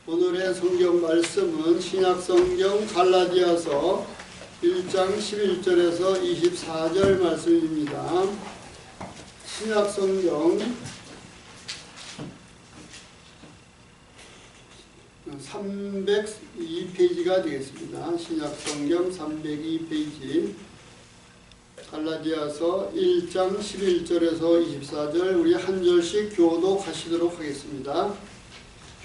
오늘의 성경 말씀은 신약성경 갈라디아서 1장 11절에서 24절 말씀입니다. 신약성경 302페이지가 되겠습니다. 신약성경 302페이지 갈라디아서 1장 11절에서 24절 우리 한 절씩 교독하시도록 하겠습니다.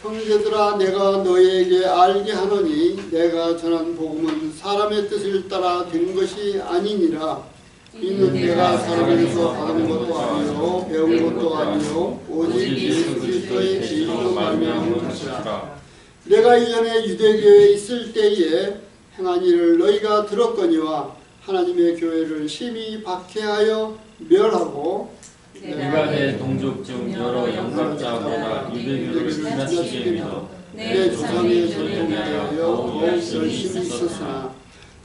형제들아, 내가 너희에게 알게 하노니 내가 전한 복음은 사람의 뜻을 따라 된 것이 아니니라. 이는 내가 사람에게서 받은 것도 아니요 배운 것도 아니요 오직 예수 그리스도의 계시로 말미암은 것이라. 내가 이전에 유대교에 있을 때에 행한 일을 너희가 들었거니와 하나님의 교회를 심히 박해하여 멸하고 내가 내 동족 중 여러 영각자보다 유대교를 지나치게 믿어 내 조상의 전통에 대하여 더욱 열심히 있었으나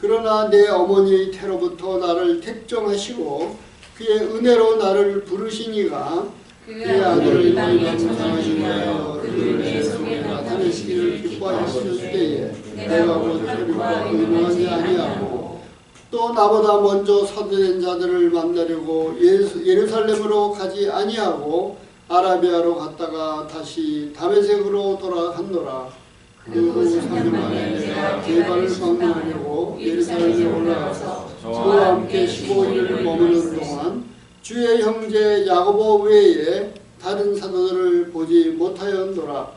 그러나 내 어머니의 태로부터 나를 택정하시고 그의 은혜로 나를 부르시니가 그의 아들을 너희가 찬양하시기 위하여 그를 내 속에 나타내시기를 기뻐하셨을 때에 내가 곧 그들과 의논하지 아니하고 또 나보다 먼저 선대된 자들을 만나려고 예루살렘으로 가지 아니하고 아라비아로 갔다가 다시 다메섹으로 돌아갔노라. 그 후 3일 만에 내가 게바를 방문하려고 예루살렘에 올라가서 저와 함께 15일을 머무는 동안 주의 형제 야고보 외에 다른 사도들을 보지 못하였노라.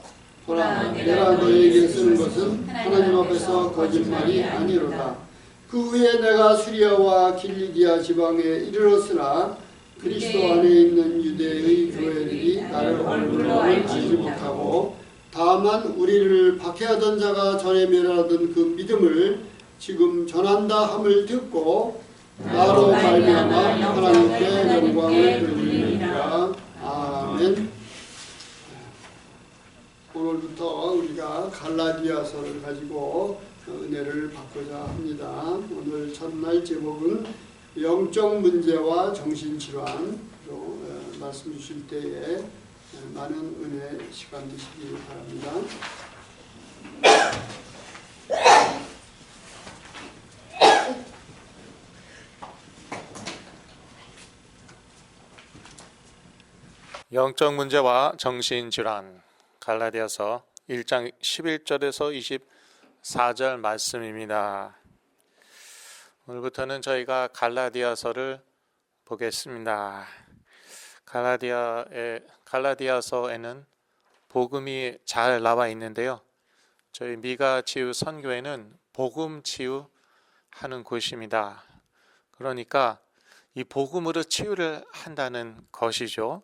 보라, 내가 너희에게 쓰는 것은 하나님 앞에서 거짓말이 아니로다. 그 후에 내가 수리아와 길리기아 지방에 이르렀으나 그리스도 안에 있는 유대의 교회들이 나를 얼굴로 알지 못하고 다만 우리를 박해하던 자가 전에 멸하던 그 믿음을 지금 전한다 함을 듣고 나로 말미암아 하나님께 영광을 돌리리라. 아멘. 오늘부터 우리가 갈라디아서를 가지고 은혜를 받고자 합니다. 오늘 첫날 제목은 영적 문제와 정신질환으로 말씀 주실 때에 많은 은혜 시간 되시기 바랍니다. 영적 문제와 정신질환 갈라디아서 1장 11절에서 24절 말씀입니다. 오늘부터는 저희가 갈라디아서를 보겠습니다. 갈라디아서에는 복음이 잘 나와 있는데요. 저희 미가치유 선교회는 복음 치유하는 곳입니다. 그러니까 이 복음으로 치유를 한다는 것이죠.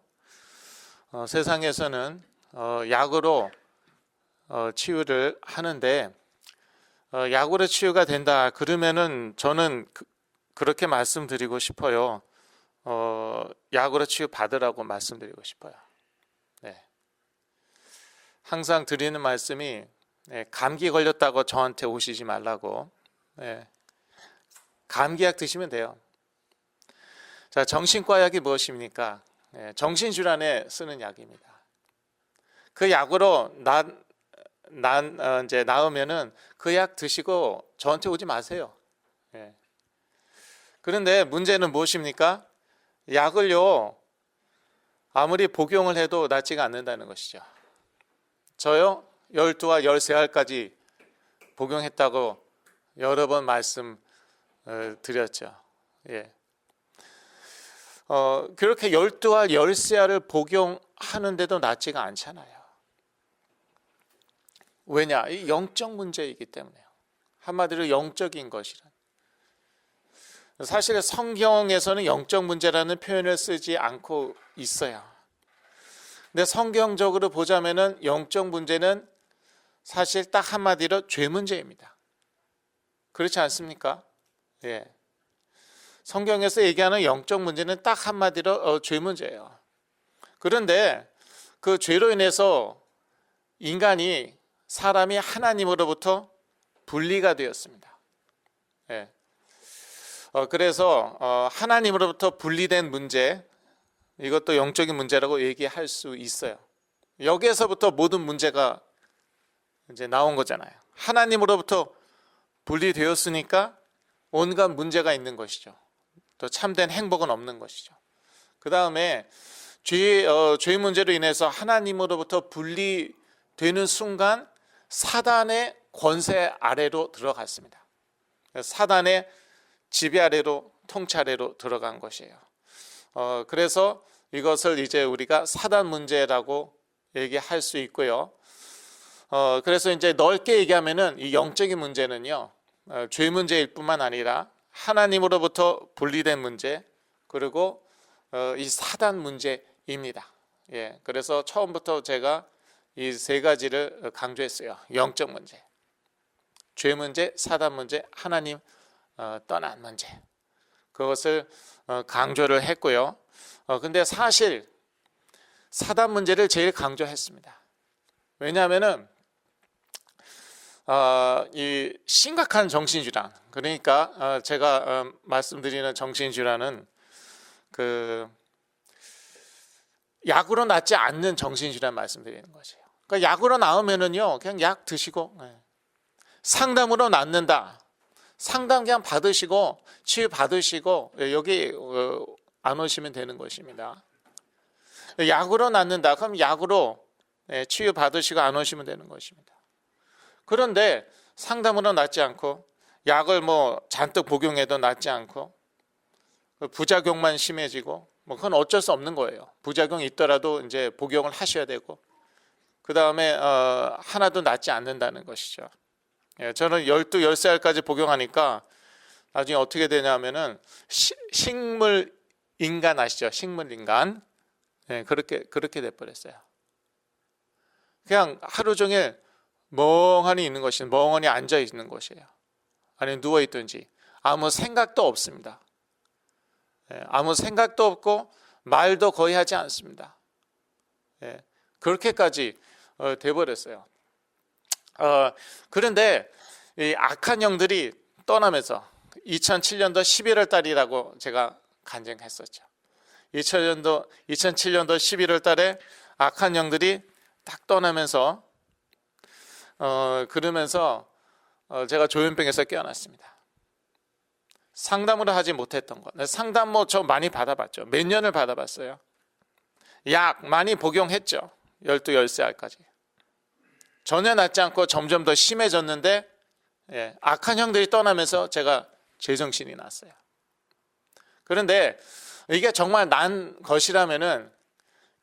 세상에서는 약으로 치유를 하는데 약으로 치유가 된다 그러면은 저는 그렇게 말씀드리고 싶어요. 약으로 치유 받으라고 말씀드리고 싶어요. 네. 항상 드리는 말씀이 감기 걸렸다고 저한테 오시지 말라고. 네. 감기약 드시면 돼요. 자, 정신과 약이 무엇입니까? 정신질환에 쓰는 약입니다. 그 약으로 이제 나으면은 그 약 드시고 저한테 오지 마세요. 그런데 문제는 무엇입니까? 약을요 아무리 복용을 해도 낫지가 않는다는 것이죠. 저요 12와 13알까지 복용했다고 여러 번 말씀 드렸죠. 그렇게 12알 13알을 복용하는데도 낫지가 않잖아요. 왜냐? 이 영적 문제이기 때문에요. 한마디로 영적인 것이란. 사실 성경에서는 영적 문제라는 표현을 쓰지 않고 있어요. 근데 성경적으로 보자면은 영적 문제는 사실 딱 한마디로 죄 문제입니다. 그렇지 않습니까? 예. 성경에서 얘기하는 영적 문제는 딱 한마디로 죄 문제예요. 그런데 그 죄로 인해서 사람이 하나님으로부터 분리가 되었습니다. 예. 그래서 하나님으로부터 분리된 문제, 이것도 영적인 문제라고 얘기할 수 있어요. 여기에서부터 모든 문제가 이제 나온 거잖아요. 하나님으로부터 분리되었으니까 온갖 문제가 있는 것이죠. 또 참된 행복은 없는 것이죠. 그 다음에 죄 문제로 인해서 하나님으로부터 분리되는 순간 사단의 권세 아래로 들어갔습니다. 사단의 지배 아래로, 통치 아래로 들어간 것이에요. 그래서 이것을 이제 우리가 사단 문제라고 얘기할 수 있고요. 그래서 이제 넓게 얘기하면은 이 영적인 문제는요, 죄 문제일 뿐만 아니라 하나님으로부터 분리된 문제, 그리고 이 사단 문제입니다. 예, 그래서 처음부터 제가 이 세 가지를 강조했어요. 영적 문제, 죄 문제, 사단 문제, 하나님 떠난 문제. 그것을 강조를 했고요. 근데 사실 사단 문제를 제일 강조했습니다. 왜냐하면은 이 심각한 정신질환, 그러니까 제가 말씀드리는 정신질환은 그 약으로 낫지 않는 정신질환 말씀드리는 것이에요. 그러니까 약으로 나오면은요, 그냥 약 드시고, 상담으로 낫는다. 상담 그냥 받으시고 치유 받으시고 여기 안 오시면 되는 것입니다. 약으로 낫는다. 그럼 약으로 치유 받으시고 안 오시면 되는 것입니다. 그런데 상담으로 낫지 않고 약을 뭐 잔뜩 복용해도 낫지 않고 부작용만 심해지고 그건 어쩔 수 없는 거예요. 부작용이 있더라도 이제 복용을 하셔야 되고 그 다음에 하나도 낫지 않는다는 것이죠. 저는 12, 13살까지 복용하니까 나중에 어떻게 되냐면은 식물 인간 아시죠? 식물 인간. 그렇게 돼버렸어요. 그냥 하루 종일 멍하니 있는 것이에요. 멍하니 앉아 있는 것이에요. 아니면 누워 있든지 아무 생각도 없습니다. 아무 생각도 없고 말도 거의 하지 않습니다. 그렇게까지 돼버렸어요. 그런데 이 악한 영들이 떠나면서 2007년도 11월 달이라고 제가 간증했었죠. 2007년도 11월 달에 악한 영들이 딱 떠나면서 그러면서 제가 조현병에서 깨어났습니다. 상담을 하지 못했던 것. 상담 뭐 저 많이 받아봤죠. 몇 년을 받아봤어요. 약 많이 복용했죠. 12, 13살까지. 전혀 낫지 않고 점점 더 심해졌는데 악한 형들이 떠나면서 제가 제정신이 났어요. 그런데 이게 정말 난 것이라면은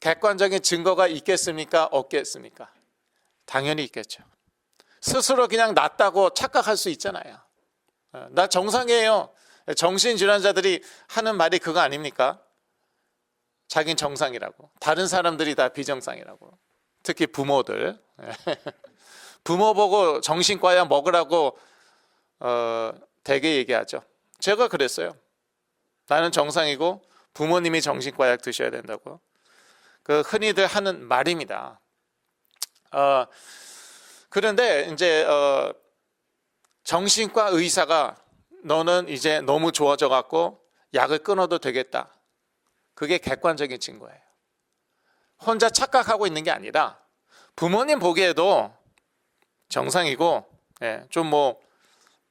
객관적인 증거가 있겠습니까? 없겠습니까? 당연히 있겠죠. 스스로 그냥 낫다고 착각할 수 있잖아요. 나 정상이에요. 정신질환자들이 하는 말이 그거 아닙니까? 자긴 정상이라고. 다른 사람들이 다 비정상이라고. 특히 부모들. 부모 보고 정신과약 먹으라고 되게 얘기하죠. 제가 그랬어요. 나는 정상이고 부모님이 정신과약 드셔야 된다고. 그 흔히들 하는 말입니다. 그런데 이제 정신과 의사가 너는 이제 너무 좋아져 갖고 약을 끊어도 되겠다. 그게 객관적인 증거예요. 혼자 착각하고 있는 게 아니라 부모님 보기에도 정상이고 좀 뭐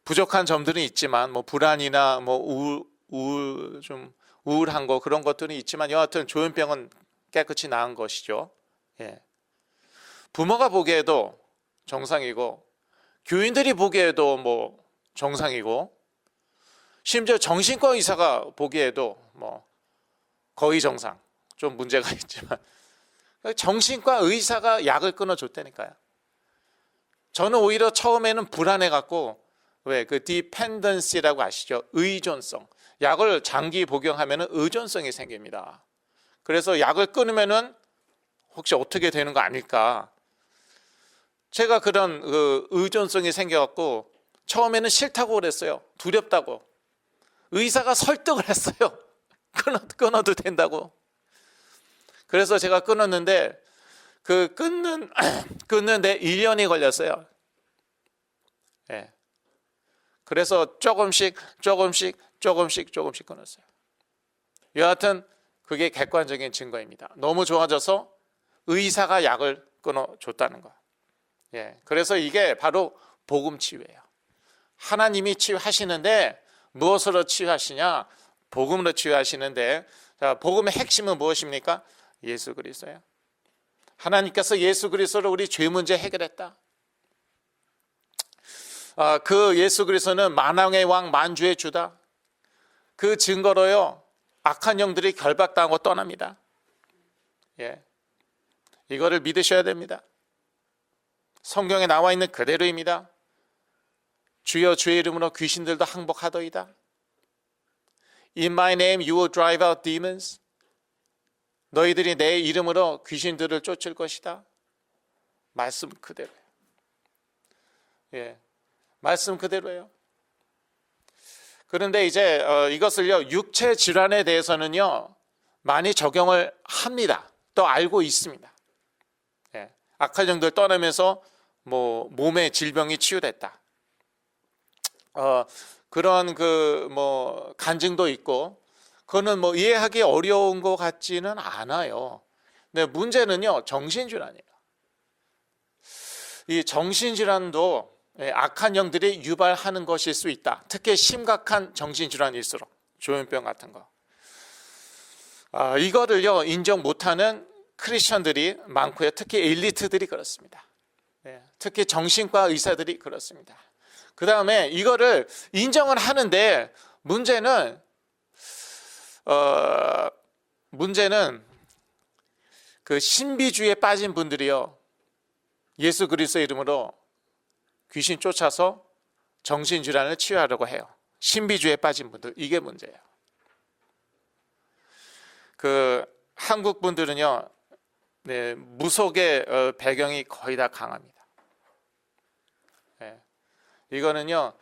부족한 점들은 있지만 뭐 불안이나 뭐 좀 우울한 거 그런 것들은 있지만 여하튼 조현병은 깨끗이 나은 것이죠. 부모가 보기에도 정상이고 교인들이 보기에도 뭐 정상이고 심지어 정신과 의사가 보기에도 뭐 거의 정상, 좀 문제가 있지만 정신과 의사가 약을 끊어줬다니까요. 저는 오히려 처음에는 불안해갖고 왜 그 디펜던시라고 아시죠? 의존성. 약을 장기 복용하면은 의존성이 생깁니다. 그래서 약을 끊으면은 혹시 어떻게 되는 거 아닐까? 제가 그런 의존성이 생겨갖고 처음에는 싫다고 그랬어요. 두렵다고. 의사가 설득을 했어요. 끊어도 된다고. 그래서 제가 끊었는데 끊는데 1년이 걸렸어요. 그래서 조금씩 끊었어요. 여하튼 그게 객관적인 증거입니다. 너무 좋아져서 의사가 약을 끊어줬다는 거. 그래서 이게 바로 복음 치유예요. 하나님이 치유하시는데 무엇으로 치유하시냐? 복음으로 치유하시는데, 자, 복음의 핵심은 무엇입니까? 예수 그리스도예요. 하나님께서 예수 그리스도로 우리 죄 문제 해결했다. 그 예수 그리스도는 만왕의 왕 만주의 주다. 그 증거로요, 악한 영들이 결박당하고 떠납니다. 이거를 믿으셔야 됩니다. 성경에 나와 있는 그대로입니다. 주여 주의 이름으로 귀신들도 항복하더이다. In my name you will drive out demons. 너희들이 내 이름으로 귀신들을 쫓을 것이다. 말씀 그대로예요. 말씀 그대로예요. 그런데 이제 이것을요, 육체 질환에 대해서는요 많이 적용을 합니다. 또 알고 있습니다. 악한 영들 떠나면서 뭐 몸의 질병이 치유됐다. 그런 간증도 있고, 그거는 뭐 이해하기 어려운 것 같지는 않아요. 근데 문제는요, 정신질환이에요. 이 정신질환도 악한 영들이 유발하는 것일 수 있다. 특히 심각한 정신질환일수록, 조현병 같은 거. 이거를요 인정 못하는 크리스천들이 많고요. 특히 엘리트들이 그렇습니다. 특히 정신과 의사들이 그렇습니다. 그 다음에 이거를 인정을 하는데 문제는 그 신비주의에 빠진 분들이요, 예수 그리스도의 이름으로 귀신 쫓아서 정신질환을 치유하려고 해요. 신비주의에 빠진 분들, 이게 문제예요. 그 한국 분들은요, 무속의 배경이 거의 다 강합니다. 이거는요,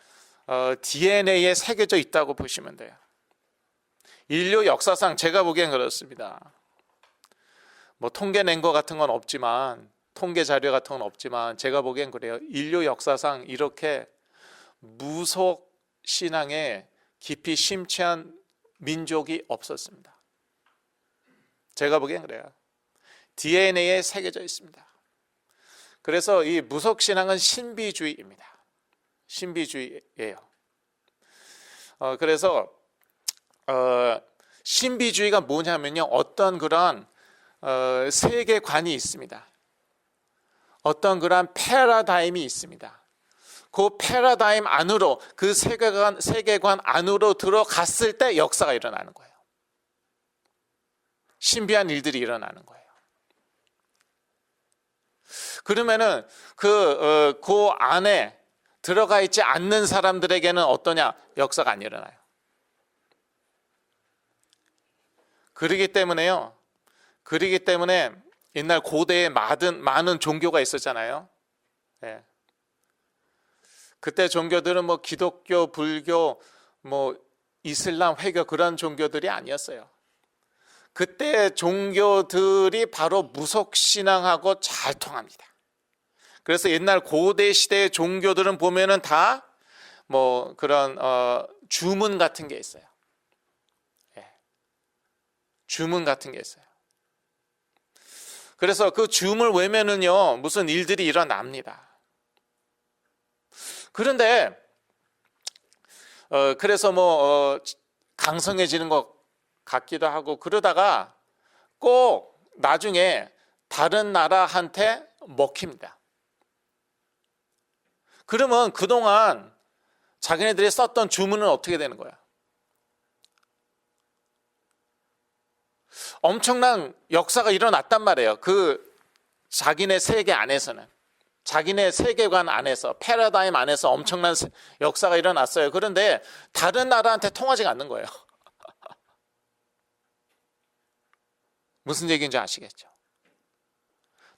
DNA에 새겨져 있다고 보시면 돼요. 인류 역사상 제가 보기엔 그렇습니다. 뭐 통계 낸 거 같은 건 없지만, 통계 자료 같은 건 없지만 제가 보기엔 그래요. 인류 역사상 이렇게 무속 신앙에 깊이 심취한 민족이 없었습니다. 제가 보기엔 그래요. DNA에 새겨져 있습니다. 그래서 이 무속 신앙은 신비주의입니다. 신비주의예요. 그래서 신비주의가 뭐냐면요, 어떤 그런 세계관이 있습니다. 어떤 그런 패러다임이 있습니다. 그 패러다임 안으로, 그 세계관 안으로 들어갔을 때 역사가 일어나는 거예요. 신비한 일들이 일어나는 거예요. 그러면은 그 안에 들어가 있지 않는 사람들에게는 어떠냐? 역사가 안 일어나요. 그러기 때문에 옛날 고대에 많은 종교가 있었잖아요. 그때 종교들은 뭐 기독교, 불교, 뭐 이슬람, 회교, 그런 종교들이 아니었어요. 그때 종교들이 바로 무속신앙하고 잘 통합니다. 그래서 옛날 고대 시대의 종교들은 보면은 다 뭐 그런 주문 같은 게 있어요. 주문 같은 게 있어요. 그래서 그 주문을 외면은요, 무슨 일들이 일어납니다. 그런데 그래서 강성해지는 것 같기도 하고, 그러다가 꼭 나중에 다른 나라한테 먹힙니다. 그러면 그동안 자기네들이 썼던 주문은 어떻게 되는 거야? 엄청난 역사가 일어났단 말이에요. 그 자기네 세계 안에서는, 자기네 세계관 안에서, 패러다임 안에서 엄청난 역사가 일어났어요. 그런데 다른 나라한테 통하지가 않는 거예요. 무슨 얘기인지 아시겠죠?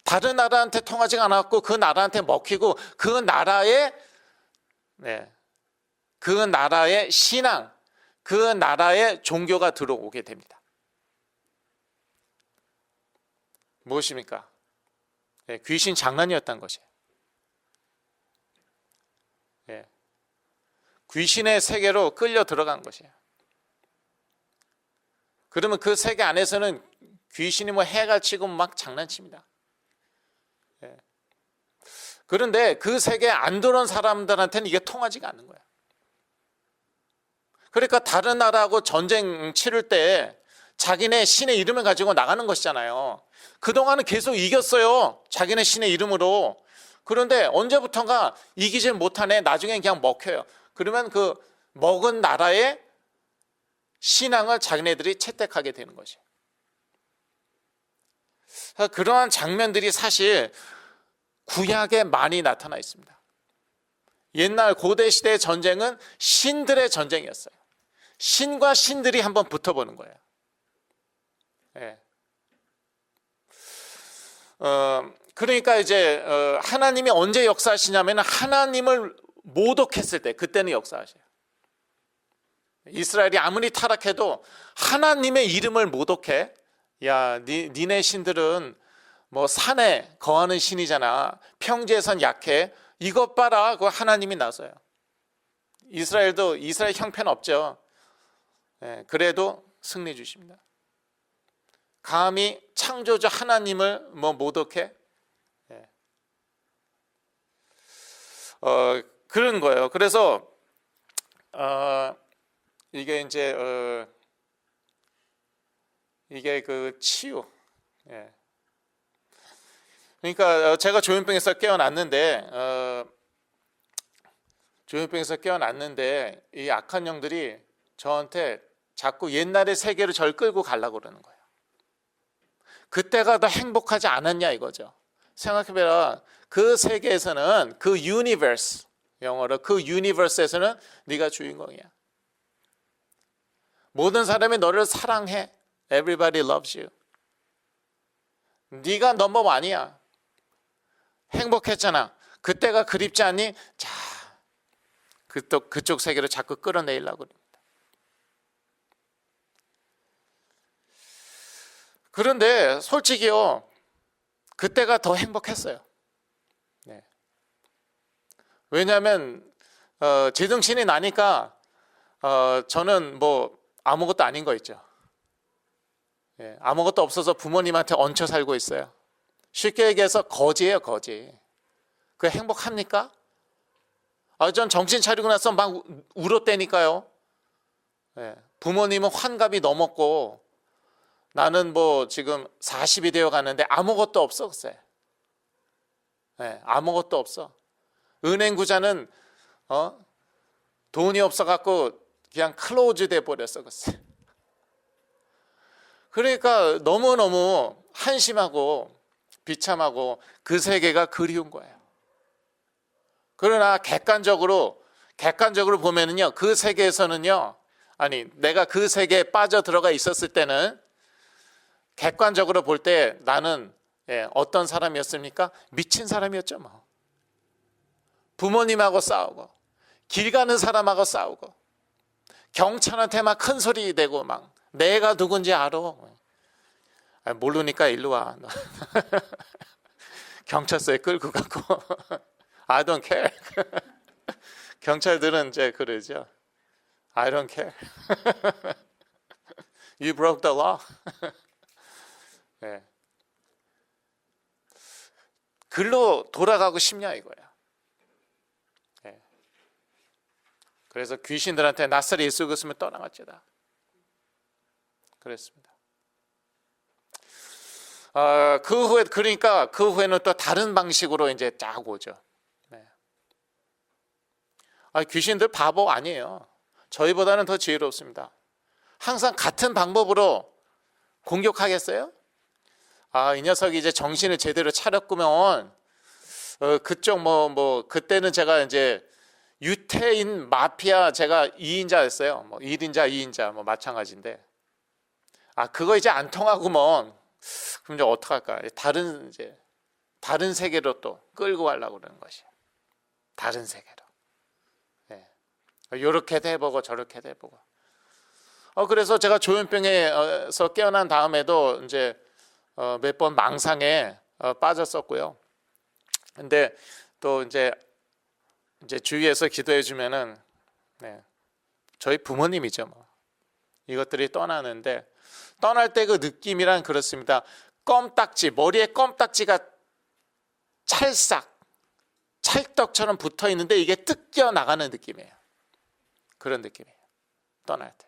다른 나라한테 통하지가 않았고, 그 나라한테 먹히고, 그 나라의 신앙, 그 나라의 종교가 들어오게 됩니다. 무엇입니까? 귀신 장난이었던 것이에요. 귀신의 세계로 끌려 들어간 것이에요. 그러면 그 세계 안에서는 귀신이 해갈 치고 막 장난칩니다. 그런데 그 세계에 안 들어온 사람들한테는 이게 통하지가 않는 거야. 그러니까 다른 나라하고 전쟁 치를 때 자기네 신의 이름을 가지고 나가는 것이잖아요. 그동안은 계속 이겼어요. 자기네 신의 이름으로. 그런데 언제부턴가 이기질 못하네. 나중엔 그냥 먹혀요. 그러면 그 먹은 나라의 신앙을 자기네들이 채택하게 되는 것이에요. 그러한 장면들이 사실 구약에 많이 나타나 있습니다. 옛날 고대 시대의 전쟁은 신들의 전쟁이었어요. 신과 신들이 한번 붙어보는 거예요. 예. 그러니까 이제 하나님이 언제 역사하시냐면 하나님을 모독했을 때 그때는 역사하셔요. 이스라엘이 아무리 타락해도 하나님의 이름을 모독해. 야, 니네 신들은 뭐 산에 거하는 신이잖아. 평지에선 약해. 이것 봐라. 그 하나님이 나서요. 이스라엘 형편 없죠. 예, 그래도 승리 주십니다. 감히 창조주 하나님을 뭐 모독해? 예. 그런 거예요. 그래서 이게 이제 이게 그 치유. 예. 그러니까 제가 조현병에서 깨어났는데 이 악한 영들이 저한테 자꾸 옛날의 세계로 절 끌고 가려고 그러는 거예요. 그때가 더 행복하지 않았냐 이거죠. 생각해봐라. 그 세계에서는 그 유니버스, 영어로 그 유니버스에서는 네가 주인공이야. 모든 사람이 너를 사랑해. Everybody loves you. 네가 넘버 원이야. 행복했잖아. 그때가 그립지 않니? 자, 그쪽 세계로 자꾸 끌어내려고 그럽니다. 그런데 솔직히요, 그때가 더 행복했어요. 네. 왜냐하면 제정신이 나니까 저는 뭐 아무것도 아닌 거 있죠. 예, 아무것도 없어서 부모님한테 얹혀 살고 있어요. 쉽게 얘기해서 거지예요, 거지. 그 행복합니까? 전 정신 차리고 나서 막 울었다니까요. 예, 부모님은 환갑이 넘었고 나는 뭐 지금 40이 되어 가는데 아무것도 없어, 글쎄. 예, 아무것도 없어. 은행 구자는 돈이 없어갖고 그냥 클로즈 돼 버렸어, 글쎄. 그러니까 너무너무 한심하고 비참하고 그 세계가 그리운 거예요. 그러나 객관적으로 보면은요, 그 세계에서는요, 아니 내가 그 세계에 빠져 들어가 있었을 때는 객관적으로 볼 때 나는 어떤 사람이었습니까? 미친 사람이었죠. 뭐. 부모님하고 싸우고 길 가는 사람하고 싸우고 경찰한테 막 큰 소리 내고 막 내가 누군지 알아. 모르니까 일로 와. 경찰서에 끌고 가고 I don't care. 경찰들은 이제 그러죠. I don't care. You broke the law. 네. 글로 돌아가고 싶냐 이거야. 네. 그래서 귀신들한테 낯설이 예수 그리스도를 떠나갔지다. 그랬습니다. 그 후에는 또 다른 방식으로 이제 쫙 오죠. 네. 귀신들 바보 아니에요. 저희보다는 더 지혜롭습니다. 항상 같은 방법으로 공격하겠어요? 이 녀석이 이제 정신을 제대로 차렸구면 그쪽 그때는 제가 이제 유태인 마피아 제가 2인자였어요. 뭐 1인자, 2인자 뭐 마찬가지인데. 그거 이제 안 통하구먼. 그럼 이제 어떡할까? 다른 세계로 또 끌고 가려고 그러는 것이. 다른 세계로. 네. 요렇게도 해보고 저렇게도 해보고. 그래서 제가 조현병에서 깨어난 다음에도 이제 몇 번 망상에 빠졌었고요. 근데 또 이제 주위에서 기도해 주면은 저희 부모님이죠, 뭐. 이것들이 떠나는데 떠날 때 그 느낌이란 그렇습니다. 껌딱지, 머리에 껌딱지가 찰싹 찰떡처럼 붙어 있는데 이게 뜯겨 나가는 느낌이에요. 그런 느낌이에요. 떠날 때.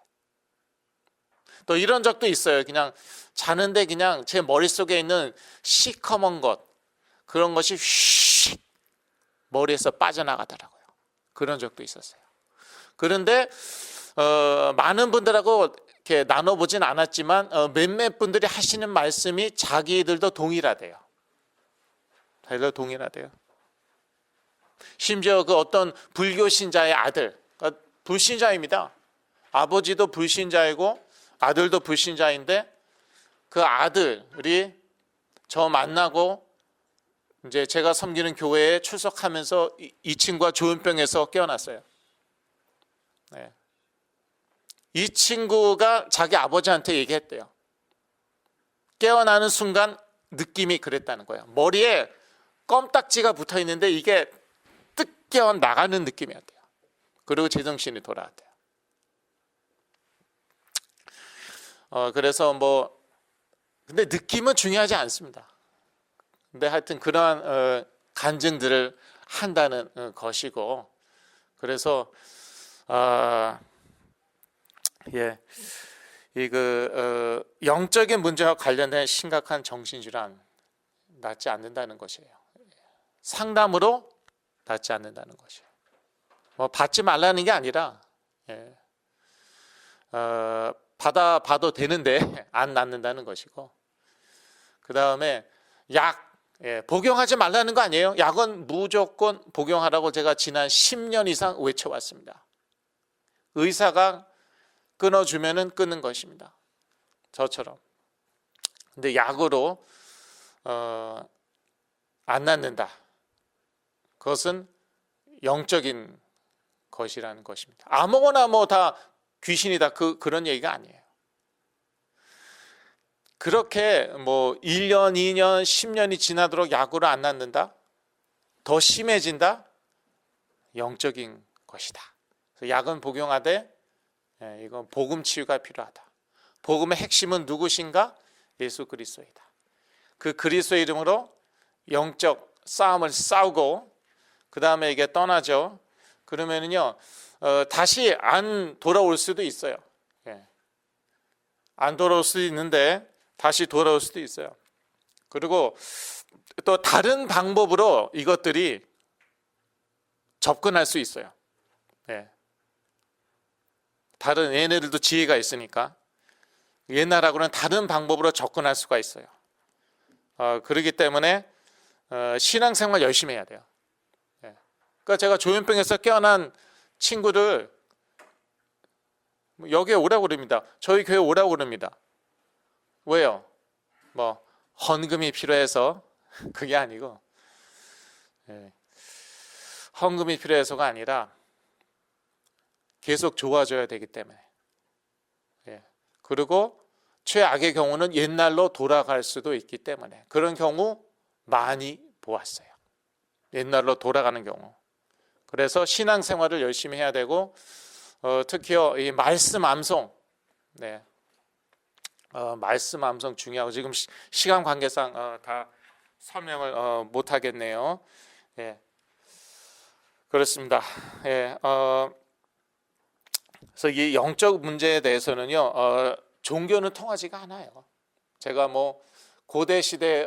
또 이런 적도 있어요. 그냥 자는데 그냥 제 머릿속에 있는 시커먼 것, 그런 것이 휙 머리에서 빠져나가더라고요. 그런 적도 있었어요. 그런데 많은 분들하고 이렇게 나눠보진 않았지만 몇몇 분들이 하시는 말씀이 자기들도 동일하대요. 자기들 동일하대요. 심지어 그 어떤 불교 신자의 아들, 불신자입니다. 아버지도 불신자이고 아들도 불신자인데 그 아들이 저 만나고 이제 제가 섬기는 교회에 출석하면서 이 친구가 조현병에서 깨어났어요. 네. 이 친구가 자기 아버지한테 얘기했대요. 깨어나는 순간 느낌이 그랬다는 거예요. 머리에 껌딱지가 붙어 있는데 이게 뜯겨 나가는 느낌이었대요. 그리고 제정신이 돌아왔대요. 그래서 근데 느낌은 중요하지 않습니다. 근데 하여튼 그러한 간증들을 한다는 것이고, 그래서 영적인 문제와 관련된 심각한 정신질환 낫지 않는다는 것이에요. 상담으로 낫지 않는다는 것이에요. 받지 말라는 게 아니라 받아봐도 되는데 안 낫는다는 것이고, 그 다음에 약 복용하지 말라는 거 아니에요. 약은 무조건 복용하라고 제가 지난 10년 이상 외쳐왔습니다. 의사가 끊어주면은 끊는 것입니다. 저처럼. 근데 약으로 안 낫는다. 그것은 영적인 것이라는 것입니다. 아무거나 다 귀신이다 그런 얘기가 아니에요. 그렇게 1년, 2년, 10년이 지나도록 약으로 안 낫는다? 더 심해진다? 영적인 것이다. 그래서 약은 복용하되 이건 복음 치유가 필요하다. 복음의 핵심은 누구신가? 예수 그리스도이다. 그 그리스도의 이름으로 영적 싸움을 싸우고 그 다음에 이게 떠나죠. 그러면은요 다시 안 돌아올 수도 있어요. 안 돌아올 수도 있는데 다시 돌아올 수도 있어요. 그리고 또 다른 방법으로 이것들이 접근할 수 있어요. 다른 얘네들도 지혜가 있으니까 옛날하고는 다른 방법으로 접근할 수가 있어요. 그렇기 때문에 신앙생활 열심히 해야 돼요. 그러니까 제가 조현병에서 깨어난 친구들 여기에 오라고 그럽니다. 저희 교회 오라고 그럽니다. 왜요? 헌금이 필요해서 그게 아니고 헌금이 필요해서가 아니라 계속 좋아져야 되기 때문에. 그리고 최악의 경우는 옛날로 돌아갈 수도 있기 때문에 그런 경우 많이 보았어요. 옛날로 돌아가는 경우. 그래서 신앙생활을 열심히 해야 되고 특히 이 말씀 암송, 말씀 암송 중요하고 지금 시간 관계상 다 설명을 못 하겠네요. 그렇습니다. 그래서 이 영적 문제에 대해서는요, 종교는 통하지가 않아요. 제가 고대 시대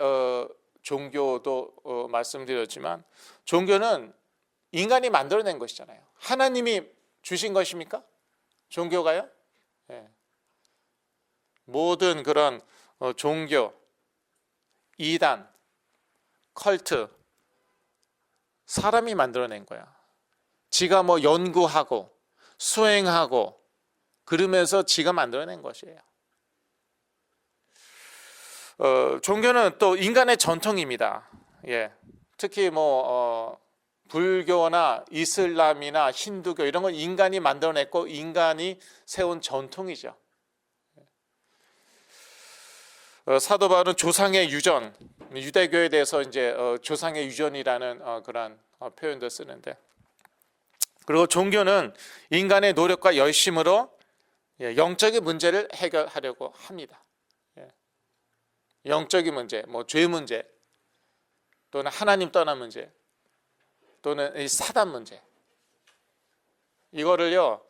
종교도 말씀드렸지만 종교는 인간이 만들어낸 것이잖아요. 하나님이 주신 것입니까? 종교가요? 모든 그런 종교, 이단, 컬트 사람이 만들어낸 거야. 지가 연구하고 수행하고 그러면서 지가 만들어낸 것이에요. 종교는 또 인간의 전통입니다. 특히 불교나 이슬람이나 힌두교 이런 건 인간이 만들어냈고 인간이 세운 전통이죠. 사도 바울은 조상의 유전, 유대교에 대해서 이제 조상의 유전이라는 그런 표현도 쓰는데, 그리고 종교는 인간의 노력과 열심으로 영적인 문제를 해결하려고 합니다. 영적인 문제, 죄 문제, 또는 하나님 떠난 문제, 또는 이 사단 문제, 이거를요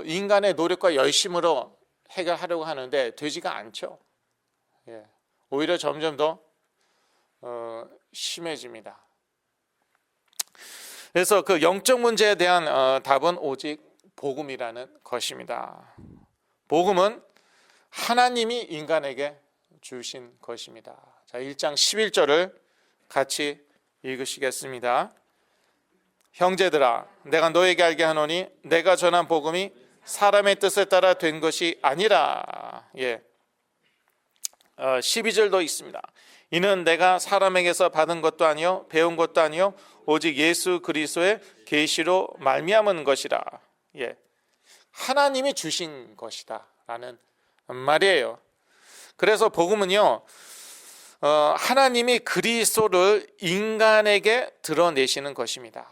인간의 노력과 열심으로 해결하려고 하는데 되지가 않죠. 예. 오히려 점점 더 심해집니다. 그래서 그 영적 문제에 대한 답은 오직 복음이라는 것입니다. 복음은 하나님이 인간에게 주신 것입니다. 자, 1장 11절을 같이 읽으시겠습니다. 형제들아, 내가 너에게 알게 하노니 내가 전한 복음이 사람의 뜻에 따라 된 것이 아니라. 12절도 있습니다. 이는 내가 사람에게서 받은 것도 아니요 배운 것도 아니요 오직 예수 그리스도의 계시로 말미암은 것이라. 하나님이 주신 것이다 라는 말이에요. 그래서 복음은요 하나님이 그리스도를 인간에게 드러내시는 것입니다.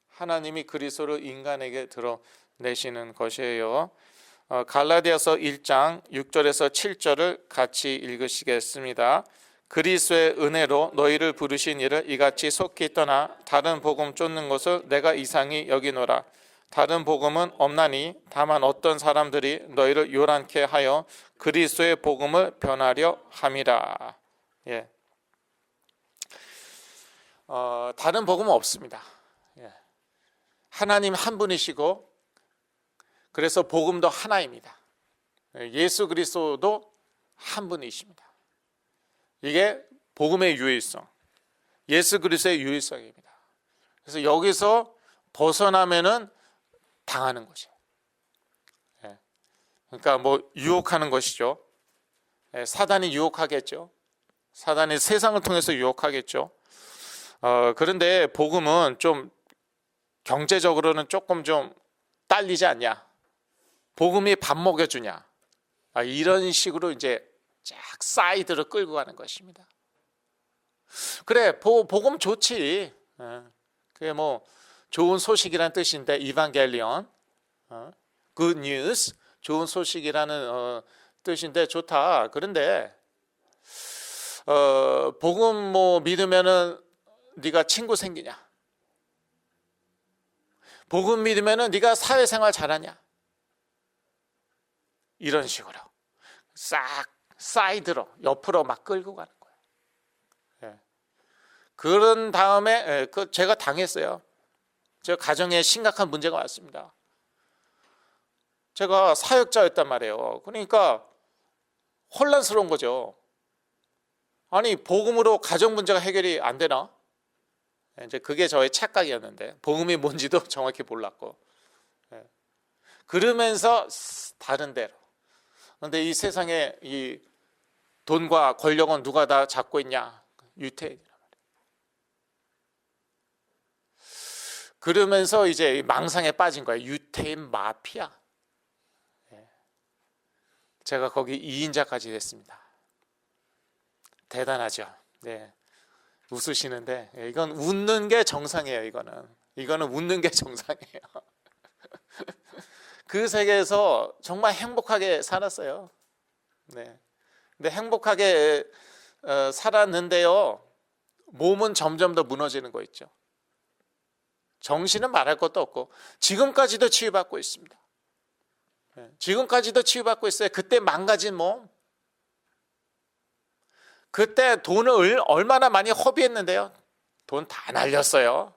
하나님이 그리스도를 인간에게 드러내시는 것이에요. 갈라디아서 1장 6절에서 7절을 같이 읽으시겠습니다. 그리스도의 은혜로 너희를 부르신 이를 이같이 속히 떠나 다른 복음 쫓는 것을 내가 이상히 여기노라. 다른 복음은 없나니 다만 어떤 사람들이 너희를 요란케 하여 그리스도의 복음을 변하려 함이라. 다른 복음은 없습니다. 하나님 한 분이시고 그래서 복음도 하나입니다. 예수 그리스도도 한 분이십니다. 이게 복음의 유일성, 예수 그리스도의 유일성입니다. 그래서 여기서 벗어나면은 당하는 거죠. 그러니까 뭐 유혹하는 것이죠. 사단이 유혹하겠죠. 사단이 세상을 통해서 유혹하겠죠. 그런데 복음은 좀 경제적으로는 조금 좀 딸리지 않냐? 복음이 밥 먹여주냐? 이런 식으로 이제 쫙 사이드로 끌고 가는 것입니다. 그래, 복음 좋지. 그게 뭐 좋은 소식이라는 뜻인데, 이반겔리온, good news, 좋은 소식이라는 뜻인데 좋다. 그런데 복음 뭐 믿으면은 네가 친구 생기냐? 복음 믿으면은 네가 사회생활 잘하냐? 이런 식으로 싹 사이드로 옆으로 막 끌고 가는 거예요. 그런 다음에 제가 당했어요. 제 가정에 심각한 문제가 왔습니다. 제가 사역자였단 말이에요. 그러니까 혼란스러운 거죠. 아니 복음으로 가정 문제가 해결이 안 되나? 이제 그게 저의 착각이었는데 복음이 뭔지도 정확히 몰랐고 그러면서 다른 데로. 그런데 이 세상에 이 돈과 권력은 누가 다 잡고 있냐? 유태인이란 말이에요. 그러면서 이제 망상에 빠진 거예요. 유태인 마피아. 제가 거기 2인자까지 됐습니다. 대단하죠. 네. 웃으시는데 이건 웃는 게 정상이에요. 이거는 웃는 게 정상이에요. 그 세계에서 정말 행복하게 살았어요. 네. 근데 행복하게 살았는데요. 몸은 점점 더 무너지는 거 있죠. 정신은 말할 것도 없고 지금까지도 치유받고 있습니다. 지금까지도 치유받고 있어요. 그때 망가진 몸. 그때 돈을 얼마나 많이 허비했는데요. 돈 다 날렸어요.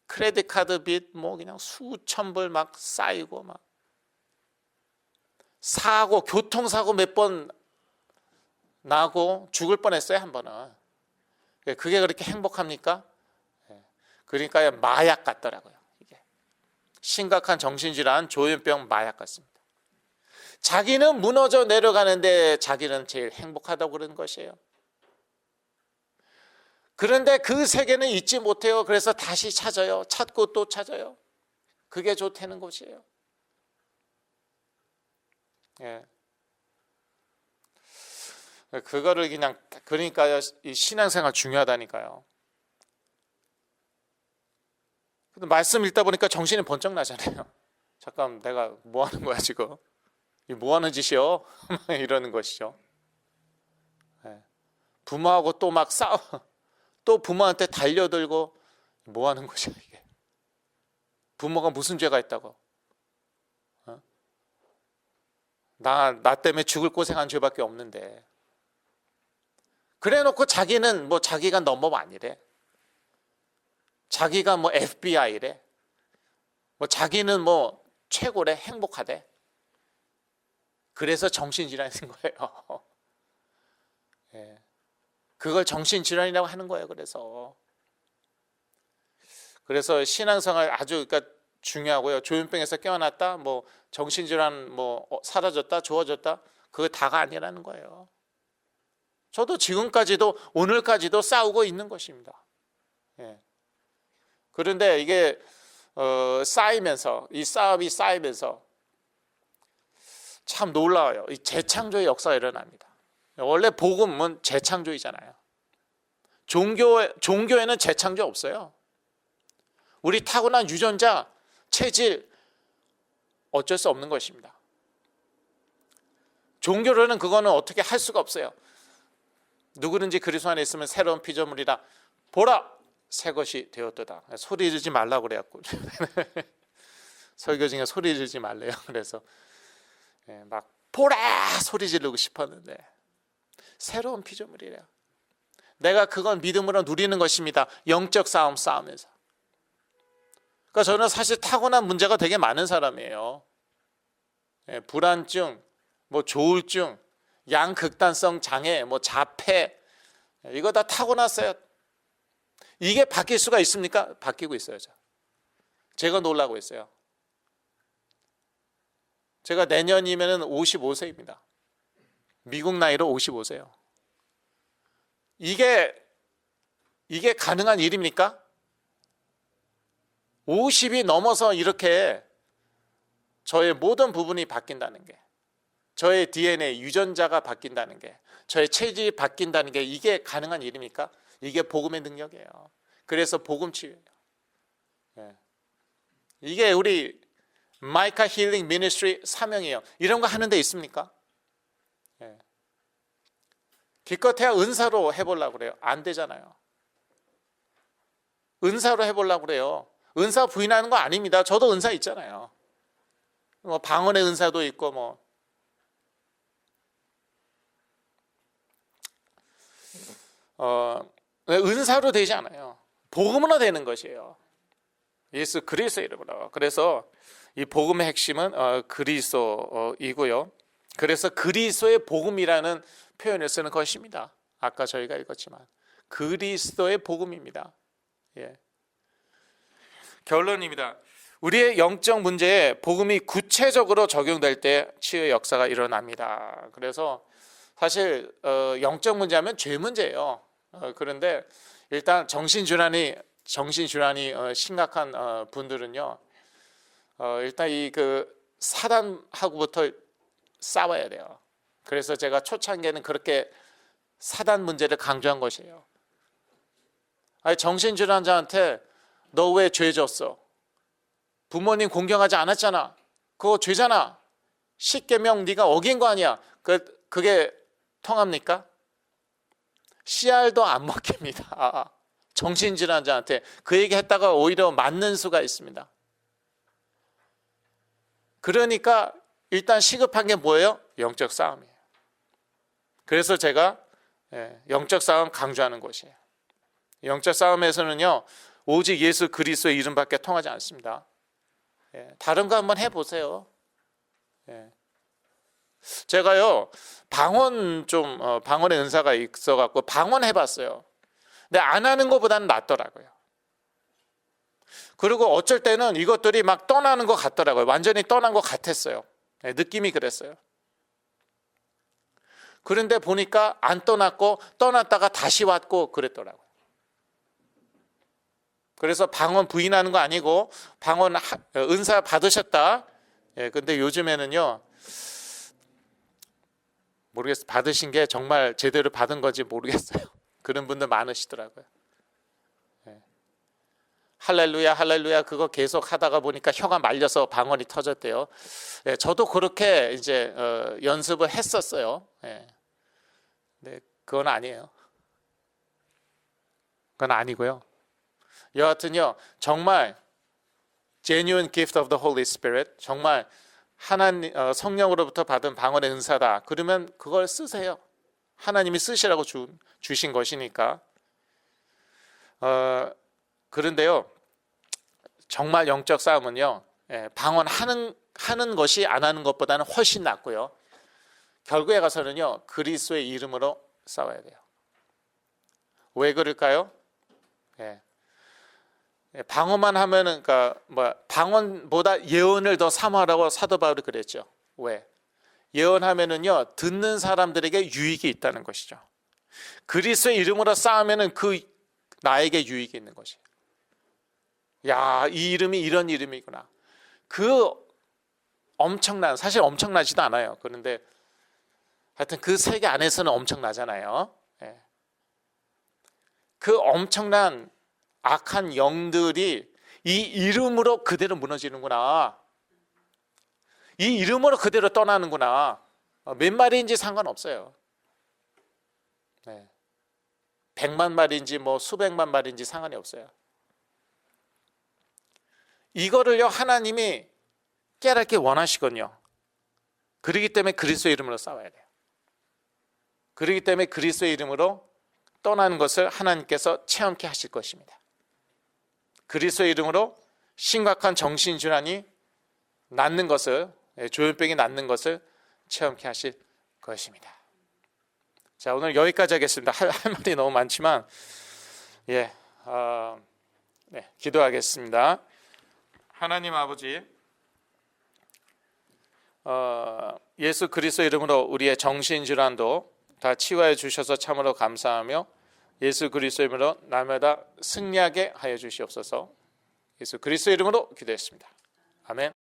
크레딧 카드 빚 뭐 그냥 수천 불 막 쌓이고 막 사고 교통사고 몇 번 나고 죽을 뻔했어요. 한 번은. 그게 그렇게 행복합니까? 그러니까 마약 같더라고요. 이게 심각한 정신질환, 조현병 마약 같습니다. 자기는 무너져 내려가는데 자기는 제일 행복하다고 그러는 것이에요. 그런데 그 세계는 잊지 못해요. 그래서 다시 찾아요. 찾고 또 찾아요. 그게 좋다는 것이에요. 그거를 그냥 그러니까요. 이 신앙생활 중요하다니까요. 근데 말씀 읽다 보니까 정신이 번쩍 나잖아요. 잠깐 내가 뭐 하는 거야 지금? 이 뭐 하는 짓이요? 이러는 것이죠. 부모하고 또 막 또 부모한테 달려들고 뭐 하는 것이야 이게? 부모가 무슨 죄가 있다고? 나 때문에 죽을 고생한 죄밖에 없는데. 그래 놓고 자기는 뭐 자기가 넘버원이래. 자기가 뭐 FBI래. 뭐 자기는 뭐 최고래, 행복하대. 그래서 정신질환인 거예요. 예. 그걸 정신질환이라고 하는 거예요. 그래서 신앙생활 아주 그러니까 중요하고요. 조현병에서 깨어났다, 뭐 정신질환 뭐 사라졌다, 좋아졌다, 그거 다가 아니라는 거예요. 저도 지금까지도 오늘까지도 싸우고 있는 것입니다. 예. 그런데 이게 쌓이면서 이 싸움이 쌓이면서 참 놀라워요. 이 재창조의 역사가 일어납니다. 원래 복음은 재창조이잖아요. 종교에는 재창조 없어요. 우리 타고난 유전자, 체질 어쩔 수 없는 것입니다. 종교로는 그거는 어떻게 할 수가 없어요. 누구든지 그리스도 안에 있으면 새로운 피조물이라 보라 새 것이 되었도다. 소리 지르지 말라고 그래갖고 설교 중에 소리 지르지 말래요. 그래서 막 보라 소리 지르고 싶었는데 새로운 피조물이래요. 내가 그건 믿음으로 누리는 것입니다. 영적 싸움 싸우면서. 그러니까 저는 사실 타고난 문제가 되게 많은 사람이에요. 불안증, 뭐 조울증, 양극단성 장애, 뭐 자폐, 이거 다 타고났어요. 이게 바뀔 수가 있습니까? 바뀌고 있어요. 제가 놀라고 있어요. 제가 내년이면 55세입니다. 미국 나이로 55세요. 이게 가능한 일입니까? 50이 넘어서 이렇게 저의 모든 부분이 바뀐다는 게, 저의 DNA 유전자가 바뀐다는 게, 저의 체질이 바뀐다는 게 이게 가능한 일입니까? 이게 복음의 능력이에요. 그래서 복음 치유예요. 이게 우리 마이카 힐링 미니스트리 사명이에요. 이런 거 하는 데 있습니까? 기껏해야 은사로 해보려고 그래요. 안 되잖아요. 은사로 해보려고 그래요. 은사 부인하는 거 아닙니다. 저도 은사 있잖아요. 뭐 방언의 은사도 있고 뭐. 은사로 되지 않아요. 복음으로 되는 것이에요. 예수 그리스도의 이름으로. 그래서 이 복음의 핵심은 그리스도이고요. 그래서 그리스도의 복음이라는 표현을 쓰는 것입니다. 아까 저희가 읽었지만 그리스도의 복음입니다. 예. 결론입니다. 우리의 영적 문제에 복음이 구체적으로 적용될 때 치유의 역사가 일어납니다. 그래서 사실 영적 문제하면 죄 문제예요. 그런데 일단 정신질환이 심각한 분들은요, 일단 이 사단하고부터 싸워야 돼요. 그래서 제가 초창기에는 그렇게 사단 문제를 강조한 것이에요. 아니, 정신질환자한테 너 왜 죄 졌어? 부모님 공경하지 않았잖아. 그거 죄잖아. 10계명 네가 어긴 거 아니야. 그게 통합니까? 씨알도 안 먹힙니다. 정신질환자한테 그 얘기 했다가 오히려 맞는 수가 있습니다. 그러니까 일단 시급한 게 뭐예요? 영적 싸움이에요. 그래서 제가 영적 싸움 강조하는 것이에요. 영적 싸움에서는요, 오직 예수 그리스도의 이름밖에 통하지 않습니다. 다른 거 한번 해보세요. 제가요, 방언의 은사가 있어갖고 방언해봤어요. 근데 안 하는 것보다는 낫더라고요. 그리고 어쩔 때는 이것들이 막 떠나는 것 같더라고요. 완전히 떠난 것 같았어요. 느낌이 그랬어요. 그런데 보니까 안 떠났고 떠났다가 다시 왔고 그랬더라고요. 그래서 방언 부인하는 거 아니고 방언 은사 받으셨다. 근데 요즘에는요, 모르겠어요. 받으신 게 정말 제대로 받은 건지 모르겠어요. 그런 분들 많으시더라고요. 할렐루야 할렐루야 그거 계속 하다가 보니까 혀가 말려서 방언이 터졌대요. 저도 그렇게 이제 연습을 했었어요. 근데 그건 아니에요. 그건 아니고요. 여하튼요, 정말 genuine gift of the Holy Spirit, 정말 하나님 성령으로부터 받은 방언의 은사다. 그러면 그걸 쓰세요. 하나님이 쓰시라고 주신 것이니까. 그런데요, 정말 영적 싸움은요, 방언하는 것이 안 하는 것보다는 훨씬 낫고요. 결국에 가서는요, 그리스도의 이름으로 싸워야 돼요. 왜 그럴까요? 방언만 하면은, 방언보다 예언을 더 사모하라고 사도 바울이 그랬죠. 왜? 예언하면은요, 듣는 사람들에게 유익이 있다는 것이죠. 그리스도의 이름으로 싸우면은 나에게 유익이 있는 것이에요. 야, 이 이름이 이런 이름이구나. 사실 엄청나지도 않아요. 그런데 하여튼 그 세계 안에서는 엄청나잖아요. 그 엄청난 악한 영들이 이 이름으로 그대로 무너지는구나. 이 이름으로 그대로 떠나는구나. 몇 마리인지 상관없어요. 100만 마리인지 수백만 마리인지 상관이 없어요. 이거를요, 하나님이 깨닫기 원하시거든요. 그렇기 때문에 그리스도의 이름으로 싸워야 돼요. 그렇기 때문에 그리스도의 이름으로 떠나는 것을 하나님께서 체험케 하실 것입니다. 그리스도의 이름으로 심각한 정신질환이 낫는 것을, 조현병이 낫는 것을 체험케 하실 것입니다. 자, 오늘 여기까지 하겠습니다. 할 말이 너무 많지만, 기도하겠습니다. 하나님 아버지, 예수 그리스도 이름으로 우리의 정신질환도 다 치유해 주셔서 참으로 감사하며, 예수 그리스도 이름으로 날마다 승리하게 하여 주시옵소서. 예수 그리스도 이름으로 기도했습니다. 아멘.